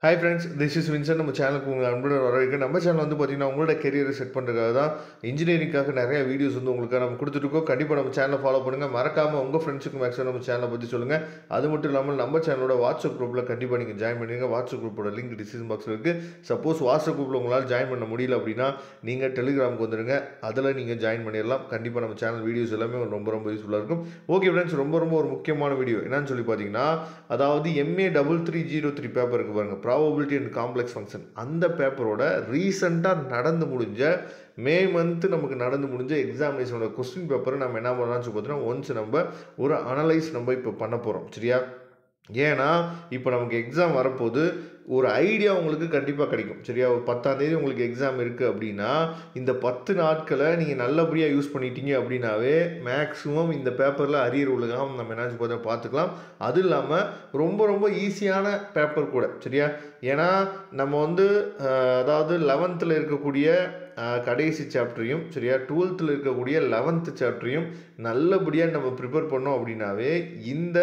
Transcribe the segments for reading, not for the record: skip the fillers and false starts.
Hi friends, this is Vinson. நம்ம சேனலுக்கு உங்கள் அன்புடன் வரவேற்கிறேன். நம்ம சேனல் வந்து பார்த்தீங்கன்னா, உங்களோட கெரியரை செட் பண்ணுறதுக்காக தான் இன்ஜினியரிங்காக நிறைய வீடியோஸ் வந்து உங்களுக்காக நம்ம கொடுத்துட்ருக்கோம். கண்டிப்பாக நம்ம சேனலை ஃபாலோ பண்ணுங்கள். மறக்காமல் உங்கள் ஃப்ரெண்ட்ஸுக்கு மேக்ஸிமம் நம்ம சேனலை பற்றி சொல்லுங்கள். அது மட்டும் இல்லாமல் நம்ம சேனலோட வாட்ஸ்அப் குரூப்பில் கண்டிப்பாக நீங்கள் ஜாயின் பண்ணிடுங்க. வாட்ஸ்அப் குரூப்போட லிங்க் டிஸ்கிரிப்ஷன் பாக்ஸில் இருக்குது. சப்போஸ் வாட்ஸ்அப் குரூப்பில் உங்களால் ஜாயின் பண்ண முடியல அப்படின்னா, நீங்கள் டெலிகிராமுக்கு வந்துடுங்க. அதில் நீங்கள் ஜாயின் பண்ணிடலாம். கண்டிப்பாக நம்ம சேனல் வீடியோஸ் எல்லாமே ரொம்ப ரொம்ப யூஸ்ஃபுல்லாக இருக்கும். ஓகே ஃப்ரெண்ட்ஸ், ரொம்ப ரொம்ப ஒரு முக்கியமான வீடியோ என்னன்னு சொல்லி பார்த்தீங்கன்னா, அதாவது MA 3303 பேப்பர் இருக்குது பாருங்கள், ப்ராபபிலிட்டி அண்ட் காம்ப்ளெக்ஸ் ஃபங்க்ஷன். அந்த பேப்பரோட ரீசெண்டாக நடந்து முடிஞ்ச மே மந்த் நமக்கு நடந்து முடிஞ்ச எக்ஸாமினேஷனோட கொஸ்டின் பேப்பரை நம்ம என்ன பண்ணலாம்னு சொல்லி பார்த்தீங்கன்னா, ஒன்ஸ் நம்ம ஒரு அனலைஸ் நம்ம இப்போ பண்ண போகிறோம். சரியா? ஏன்னா இப்போ நமக்கு எக்ஸாம் வரப்போது, ஒரு ஐடியா உங்களுக்கு கண்டிப்பாக கிடைக்கும். சரியா? ஒரு 10ஆம் தேதி உங்களுக்கு எக்ஸாம் இருக்குது அப்படின்னா, இந்த 10 நாட்களை நீங்கள் நல்லபடியாக யூஸ் பண்ணிட்டீங்க அப்படின்னாவே மேக்ஸிமம் இந்த பேப்பரில் அரியர் விழுகாமல் நம்ம என்ன பார்த்துக்கலாம். அது இல்லாமல் ரொம்ப ரொம்ப ஈஸியான பேப்பர் கூட. சரியா? ஏன்னா நம்ம வந்து அதாவது 11th இருக்கக்கூடிய கடைசி சாப்டரையும், சரியா, 12th இருக்கக்கூடிய 11th சாப்டரையும் நல்லபடியாக நம்ம ப்ரிப்பேர் பண்ணோம் அப்படின்னாவே இந்த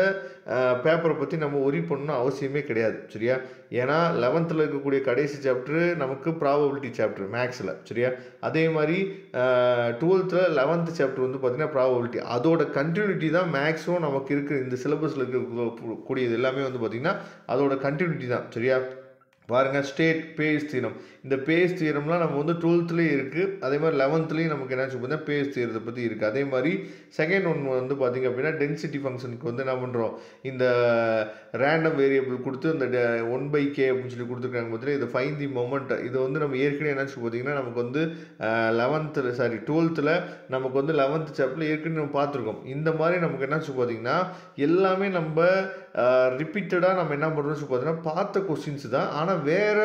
பேப்பரை பற்றி நம்ம ஒரி பண்ணணும் அவசியமே கிடையாது. சரியா? ஏன்னா 11th இருக்கக்கூடிய கடைசி சாப்டரு நமக்கு ப்ராபபிலிட்டி சாப்டர் மேக்ஸில். சரியா? அதே மாதிரி 12th 11th சாப்டர் வந்து பார்த்திங்கன்னா ப்ராபபிலிட்டி. அதோட கண்டினியூட்டி தான் மேக்ஸிமம் நமக்கு இருக்குது. இந்த சிலபஸில் இருக்கக்கூடியது எல்லாமே வந்து பார்த்திங்கன்னா அதோட கண்டினியூட்டி தான். சரியா? பாருங்கள், ஸ்டேட் பேஸ் தியரம். இந்த பேஸ் தியரம்லாம் நம்ம வந்து 12th இருக்குது. அதே மாதிரி 11th நமக்கு என்னாச்சு பார்த்தீங்கன்னா பேஸ் தியரத்தை பற்றி இருக்குது. அதே மாதிரி செகண்ட் ஒன் வந்து பார்த்திங்க அப்படின்னா டென்சிட்டி ஃபங்க்ஷனுக்கு வந்து என்ன பண்ணுறோம், இந்த ரேண்டம் வேரியபிள் கொடுத்து இந்த 1/k அப்படின்னு சொல்லி கொடுத்துருக்காங்க பார்த்தீங்கன்னா, இது ஃபைன் தி மொமெண்ட். இது வந்து நம்ம ஏற்கனவே என்னாச்சு பார்த்தீங்கன்னா நமக்கு வந்து 12th நமக்கு வந்து 11th சாப்டரில் ஏற்கனவே நம்ம பார்த்துருக்கோம். இந்த மாதிரி நமக்கு என்னாச்சு பார்த்தீங்கன்னா எல்லாமே நம்ம ரிப்பீட்டடாக நம்ம என்ன பண்ணுறோம்னு பார்த்தீங்கன்னா பார்த்த கொஸ்டின்ஸ் தான், ஆனால் வேறு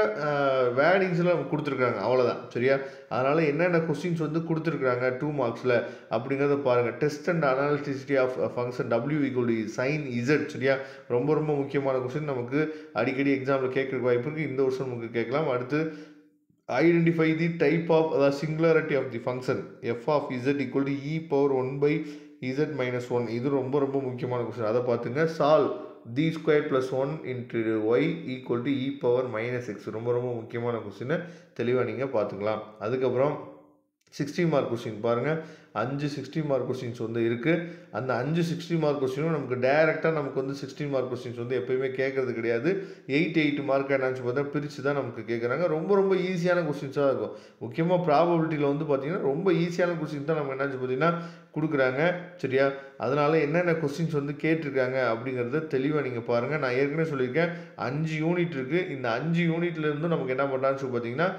வேர்டிங்ஸில் நம்ம கொடுத்துருக்காங்க, அவ்வளோதான். சரியா? அதனால் என்னென்ன கொஸ்டின்ஸ் வந்து கொடுத்துருக்குறாங்க 2 மார்க்ஸில் அப்படிங்கிறத பாருங்கள். Test and analyticity of function W = sin Z. சரியா? ரொம்ப ரொம்ப முக்கியமான கொஸ்டின், நமக்கு அடிக்கடி எக்ஸாமில் கேட்குறதுக்கு வாய்ப்பு இருக்குது. இந்த வருஷம் நமக்கு கேட்கலாம். அடுத்து ஐடென்டிஃபை தி டைப் ஆஃப் அதாவது singularity of the function f of z = e⁻1/z-1. இது ரொம்ப ரொம்ப முக்கியமான கொஸ்டின், அதை பார்த்துங்க. Solve d² + 1 × y = e⁻−x. ரொம்ப ரொம்ப முக்கியமான கொஸ்டின், தெளிவாக நீங்கள் பார்த்துக்கலாம். அதுக்கப்புறம் 60 மார்க் கொஸ்டின் பாருங்கள். 5 60 மார்க் கொஸ்டின்ஸ் வந்து இருக்குது. அந்த 5 60 மார்க் கொஸ்டினும் நமக்கு டைரெக்டாக நமக்கு வந்து 60 மார்க் கொஸ்டின்ஸ் வந்து எப்போயுமே கேட்கறது கிடையாது. 8 மார்க் என்னன்னு பார்த்தா பிரித்து தான் நமக்கு கேட்குறாங்க. ரொம்ப ரொம்ப ஈஸியான கொஸ்டின்ஸாக இருக்கும். முக்கியமாக ப்ராபபிலிட்டியில் வந்து பார்த்திங்கன்னா ரொம்ப ஈஸியான கொஸ்டின் தான் நம்ம என்னாச்சு பார்த்தீங்கன்னா கொடுக்குறாங்க. சரியா? அதனால் என்னென்ன கொஸ்டின்ஸ் வந்து கேட்டிருக்காங்க அப்படிங்கிறத தெளிவாக நீங்கள் பாருங்கள். நான் ஏற்கனவே சொல்லியிருக்கேன், 5 யூனிட் இருக்குது. இந்த 5 யூனிட்லேருந்து நமக்கு என்ன பண்ணுறான்னு சொல்லி பார்த்தீங்கன்னா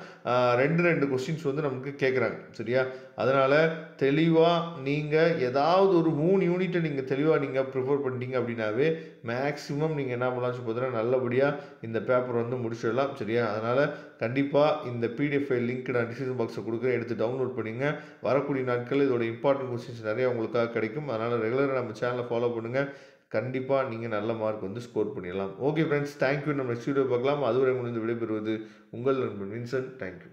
2 கொஸ்டின்ஸ் வந்து நமக்கு கேட்குறாங்க. சரியா? அதனால் தெளிவாக நீங்கள் ஏதாவது ஒரு 3 யூனிட்டை நீங்கள் தெளிவாக நீங்கள் ப்ரிஃபர் பண்ணிட்டீங்க அப்படின்னாவே மேக்ஸிமம் நீங்கள் என்ன பண்ணலாம்னு சொல்லி பார்த்தீங்கன்னா நல்லபடியாக இந்த பேப்பர் வந்து முடிச்சிடலாம். சரியா? அதனால் கண்டிப்பாக இந்த PDF ஃபைல் லிங்க் நான் டிஸ்கிரிப்ஷன் பாக்ஸில் கொடுக்குறேன், எடுத்து டவுன்லோட் பண்ணிங்க. வரக்கூடிய நாட்கள் இதோட இம்பார்ட்டன்ட் கொஸ்டின்ஸ் நிறையா உங்களுக்காக கிடைக்கும். அதனால் ரெகுலராக நம்ம சேனலை ஃபாலோ பண்ணுங்கள். கண்டிப்பாக நீங்கள் நல்ல மார்க் வந்து ஸ்கோர் பண்ணிடலாம். Okay friends, thank you. நம்ம நெக்ஸ்ட் வீடியோ பார்க்கலாம். அதுவரை முடிந்து விடைபெறுவது உங்கள் நண்பன் வின்சென்ட். தேங்க்யூ.